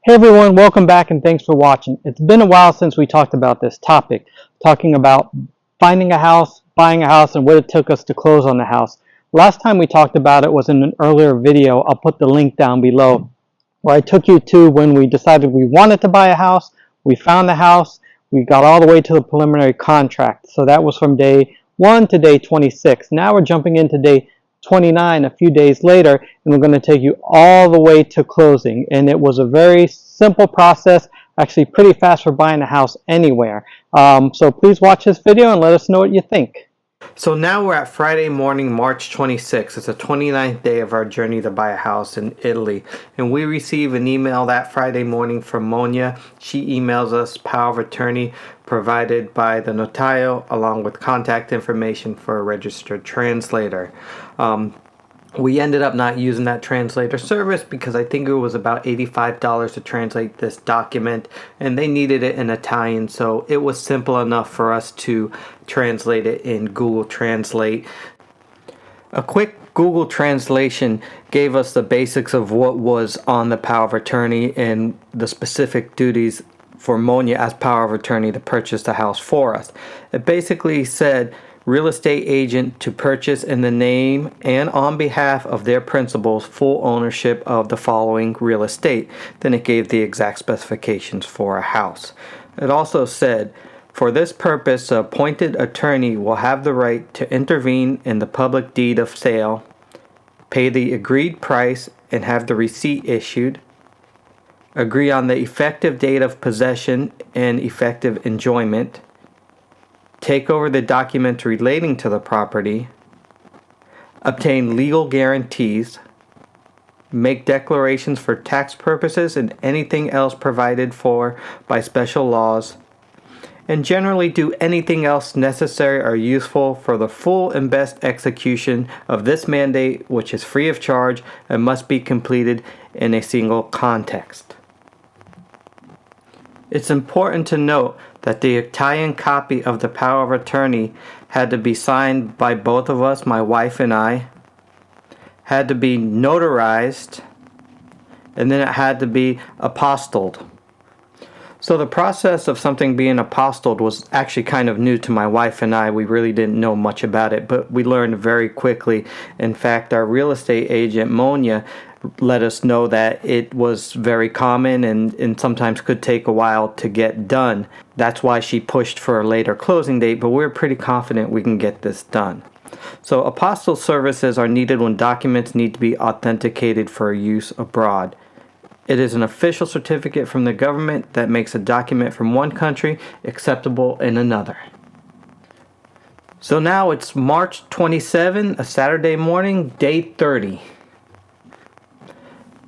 Hey everyone, welcome back and thanks for watching. It's been a while since we talked about this topic, talking about finding a house, buying a house, and what it took us to close on the house. Last time we talked about it was in an earlier video. I'll put the link down below, where I took you to when we decided we wanted to buy a house, we found the house, we got all the way to the preliminary contract. So that was from day 1 to day 26. Now we're jumping into day 29 a few days later, and we're going to take you all the way to closing. And it was a very simple process, actually pretty fast for buying a house anywhere. So please watch this video and let us know what you think. So now we're at Friday morning, March 26th. It's the 29th day of our journey to buy a house in Italy. And we receive an email that Friday morning from Monia. She emails us power of attorney provided by the Notarial along with contact information for a registered translator. We ended up not using that translator service because I think it was about $85 to translate this document, and they needed it in Italian, so it was simple enough for us to translate it in Google Translate. A quick Google translation gave us the basics of what was on the power of attorney and the specific duties for Monia as power of attorney to purchase the house for us. It basically said real estate agent to purchase in the name and on behalf of their principals full ownership of the following real estate. Then it gave the exact specifications for a house. It also said, for this purpose, the appointed attorney will have the right to intervene in the public deed of sale, pay the agreed price and have the receipt issued, agree on the effective date of possession and effective enjoyment, take over the documents relating to the property, obtain legal guarantees, make declarations for tax purposes and anything else provided for by special laws, and generally do anything else necessary or useful for the full and best execution of this mandate, which is free of charge and must be completed in a single context. It's important to note that the Italian copy of the power of attorney had to be signed by both of us, my wife and I, had to be notarized, and then it had to be apostilled. So the process of something being apostilled was actually kind of new to my wife and I. We really didn't know much about it, but we learned very quickly. In fact, our real estate agent, Monia, let us know that it was very common and sometimes could take a while to get done. That's why she pushed for a later closing date, but we're pretty confident we can get this done. So apostille services are needed when documents need to be authenticated for use abroad. It is an official certificate from the government that makes a document from one country acceptable in another. So now it's March 27, a Saturday morning, day 30.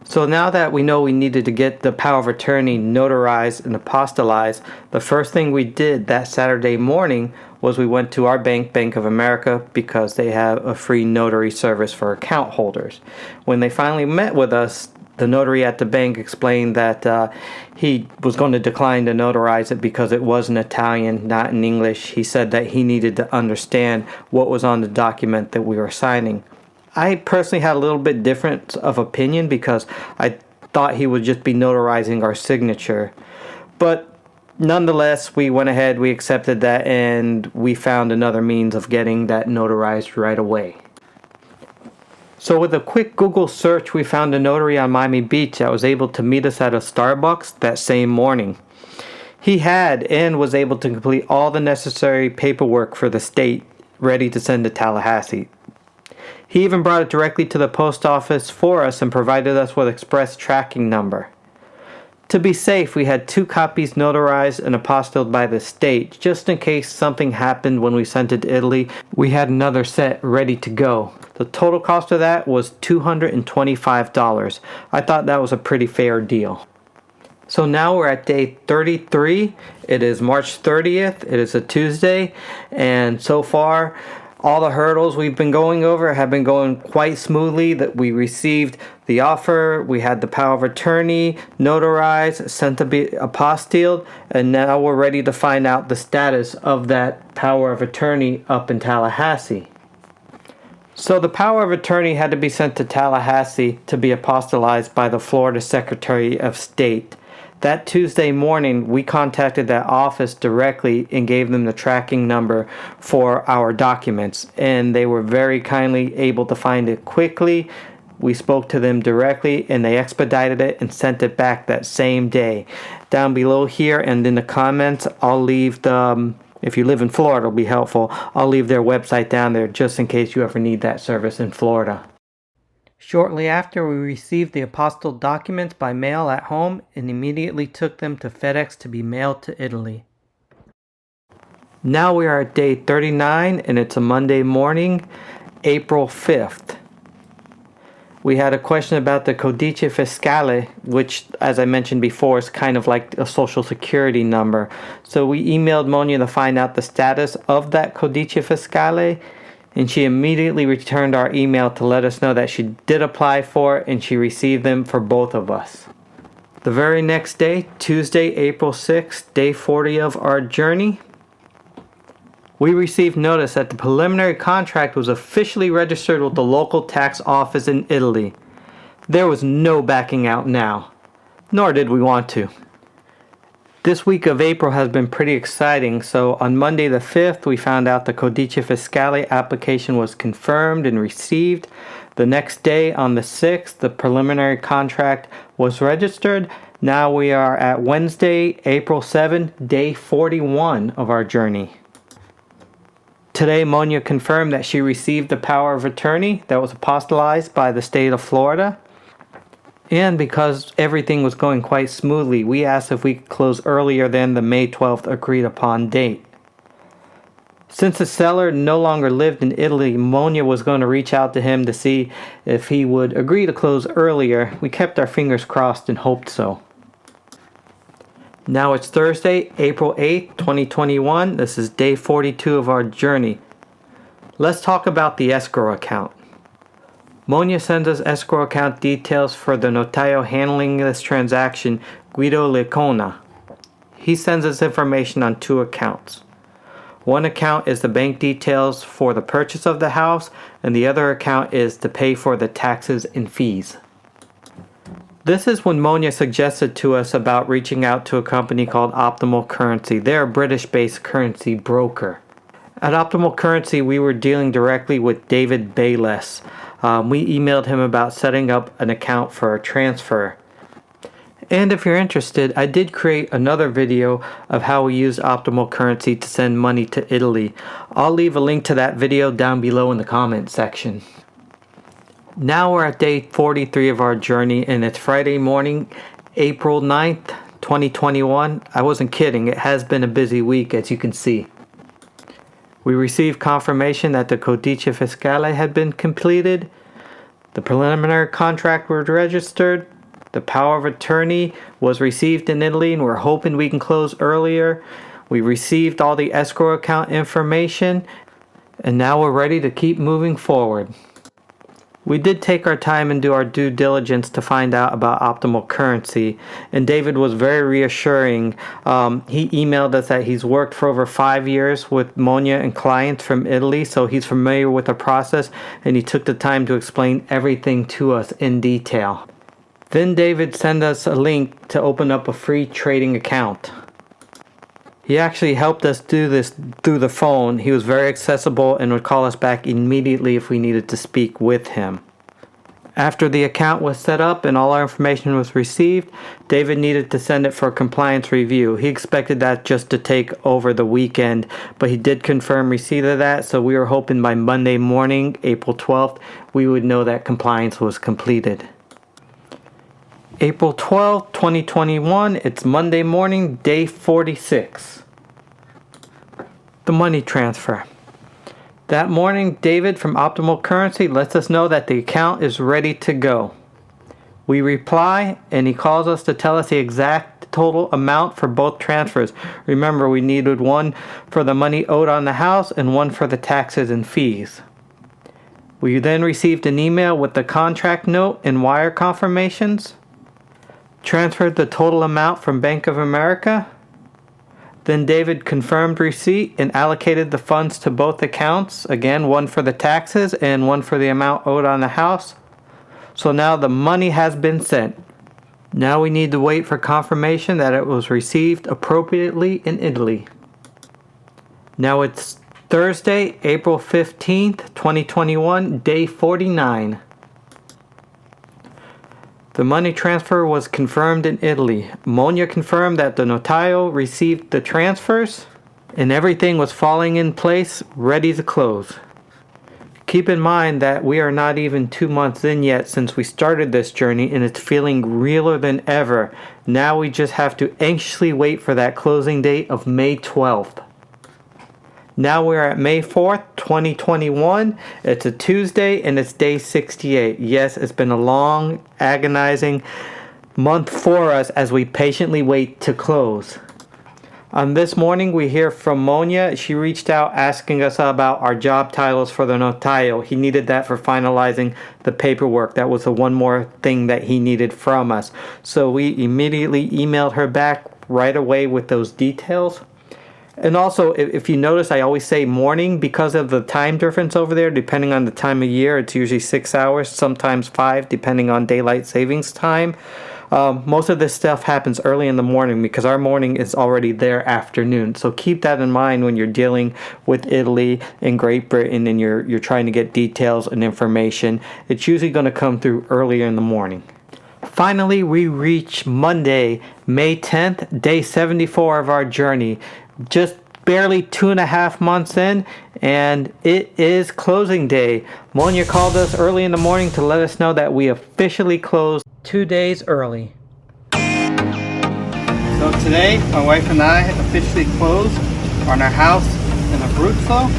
So now that we know we needed to get the power of attorney notarized and apostillized, the first thing we did that Saturday morning was we went to our bank, Bank of America, because they have a free notary service for account holders. When they finally met with us, the notary at the bank explained that he was going to decline to notarize it because it was in Italian, not in English. He said that he needed to understand what was on the document that we were signing. I personally had a little bit different of opinion because I thought he would just be notarizing our signature. But nonetheless, we went ahead, we accepted that, and we found another means of getting that notarized right away. So with a quick Google search, we found a notary on Miami Beach that was able to meet us at a Starbucks that same morning. He had and was able to complete all the necessary paperwork for the state, ready to send to Tallahassee. He even brought it directly to the post office for us and provided us with express tracking number. To be safe, we had 2 copies notarized and apostilled by the state. Just in case something happened when we sent it to Italy, we had another set ready to go. The total cost of that was $225. I thought that was a pretty fair deal. So now we're at day 33. It is March 30th. It is a Tuesday. And so far, all the hurdles we've been going over have been going quite smoothly. That we received the offer, we had the power of attorney notarized, sent to be apostilled, and now we're ready to find out the status of that power of attorney up in Tallahassee. So the power of attorney had to be sent to Tallahassee to be apostillized by the Florida Secretary of State. That Tuesday morning, we contacted that office directly and gave them the tracking number for our documents, and they were very kindly able to find it quickly. We spoke to them directly, and they expedited it and sent it back that same day. Down below here and in the comments, I'll leave the, if you live in Florida, it'll be helpful. I'll leave their website down there just in case you ever need that service in Florida. Shortly after, we received the apostille documents by mail at home and immediately took them to FedEx to be mailed to Italy. Now we are at day 39 and it's a Monday morning, April 5th. We had a question about the Codice Fiscale, which, as I mentioned before, is kind of like a social security number. So we emailed Monia to find out the status of that Codice Fiscale, and she immediately returned our email to let us know that she did apply for it and she received them for both of us. The very next day, Tuesday, April 6th, day 40 of our journey, we received notice that the preliminary contract was officially registered with the local tax office in Italy. There was no backing out now, nor did we want to. This week of April has been pretty exciting, so on Monday the 5th we found out the Codice Fiscale application was confirmed and received. The next day, on the 6th, the preliminary contract was registered. Now we are at Wednesday, April 7th, day 41 of our journey. Today, Monia confirmed that she received the power of attorney that was apostillized by the state of Florida. And because everything was going quite smoothly, we asked if we could close earlier than the May 12th agreed upon date. Since the seller no longer lived in Italy, Monia was going to reach out to him to see if he would agree to close earlier. We kept our fingers crossed and hoped so. Now it's Thursday, April 8th, 2021. This is day 42 of our journey. Let's talk about the escrow account. Monia sends us escrow account details for the notario handling this transaction, Guido Licona. He sends us information on two accounts. One account is the bank details for the purchase of the house, and the other account is to pay for the taxes and fees. This is when Monia suggested to us about reaching out to a company called Optimal Currency. They're a British-based currency broker. At Optimal Currency, we were dealing directly with David Bayless. We emailed him about setting up an account for a transfer. And if you're interested, I did create another video of how we used Optimal Currency to send money to Italy. I'll leave a link to that video down below in the comment section. Now we're at day 43 of our journey, and it's Friday morning, April 9th, 2021. I wasn't kidding, it has been a busy week, as you can see. We received confirmation that the Codice Fiscale had been completed, the preliminary contract was registered, the power of attorney was received in Italy, and we're hoping we can close earlier. We received all the escrow account information, and now we're ready to keep moving forward. We did take our time and do our due diligence to find out about Optimal Currency, and David was very reassuring. He emailed us that he's worked for over 5 years with Monia and clients from Italy, so he's familiar with the process, and he took the time to explain everything to us in detail. Then David sent us a link to open up a free trading account. He actually helped us do this through the phone. He was very accessible and would call us back immediately if we needed to speak with him. After the account was set up and all our information was received, David needed to send it for compliance review. He expected that just to take over the weekend, but he did confirm receipt of that, so we were hoping by Monday morning, April 12th, we would know that compliance was completed. April 12th, 2021, it's Monday morning, day 46. The money transfer. That morning, David from Optimal Currency lets us know that the account is ready to go. We reply, and he calls us to tell us the exact total amount for both transfers. Remember, we needed one for the money owed on the house and one for the taxes and fees. We then received an email with the contract note and wire confirmations. Transferred the total amount from Bank of America. Then David confirmed receipt and allocated the funds to both accounts. Again, one for the taxes and one for the amount owed on the house. So now the money has been sent. Now we need to wait for confirmation that it was received appropriately in Italy. Now it's Thursday, April 15th, 2021, day 49. The money transfer was confirmed in Italy. Monia confirmed that the Notarial received the transfers and everything was falling in place, ready to close. Keep in mind that we are not even 2 months in yet since we started this journey, and it's feeling realer than ever. Now we just have to anxiously wait for that closing date of May 12th. Now we're at May 4th, 2021. It's a Tuesday and it's day 68. Yes, it's been a long, agonizing month for us as we patiently wait to close. This morning we hear from Monia. She reached out asking us about our job titles for the Notarial. He needed that for finalizing the paperwork. That was the one more thing that he needed from us. So we immediately emailed her back right away with those details. And also, if you notice, I always say morning because of the time difference over there. Depending on the time of year, it's usually 6 hours, sometimes 5, depending on daylight savings time. Most of this stuff happens early in the morning because our morning is already their afternoon. So keep that in mind when you're dealing with Italy and Great Britain and you're trying to get details and information. It's usually going to come through earlier in the morning. Finally, we reach Monday, May 10th, day 74 of our journey. Just barely 2.5 months in, and it is closing day. Monia called us early in the morning to let us know that we officially closed 2 days early. So today, my wife and I officially closed on our house in Abruzzo.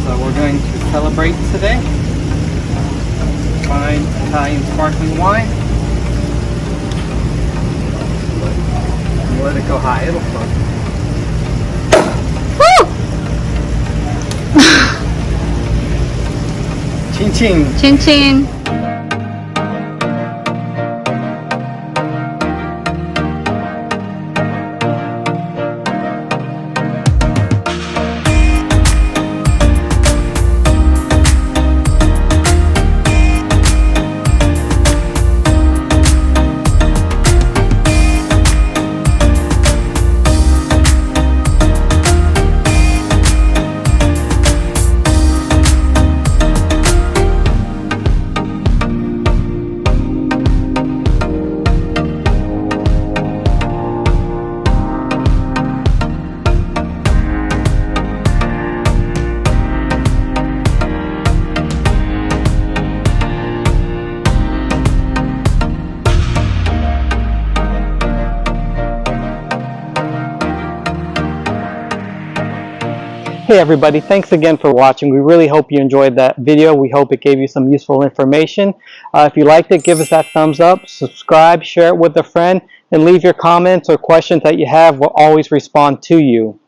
So we're going to celebrate today. Fine Italian sparkling wine. Let it go high, it'll float. Chin chin. Chin chin. Hey everybody, thanks again for watching. We really hope you enjoyed that video. We hope it gave you some useful information. If you liked it, give us that thumbs up, subscribe, share it with a friend, and leave your comments or questions that you have. We'll always respond to you.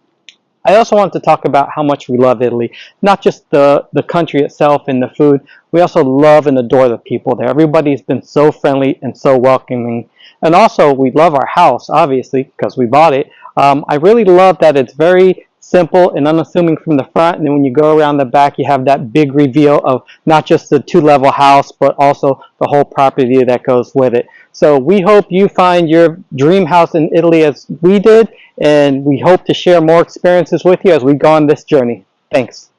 I also want to talk about how much we love Italy. Not just the country itself and the food. We also love and adore the people there. Everybody's been so friendly and so welcoming. And also, we love our house, obviously, because we bought it. I really love that it's very simple and unassuming from the front, and then when you go around the back, you have that big reveal of not just the 2-level house, but also the whole property that goes with it. So we hope you find your dream house in Italy as we did, and we hope to share more experiences with you as we go on this journey. Thanks.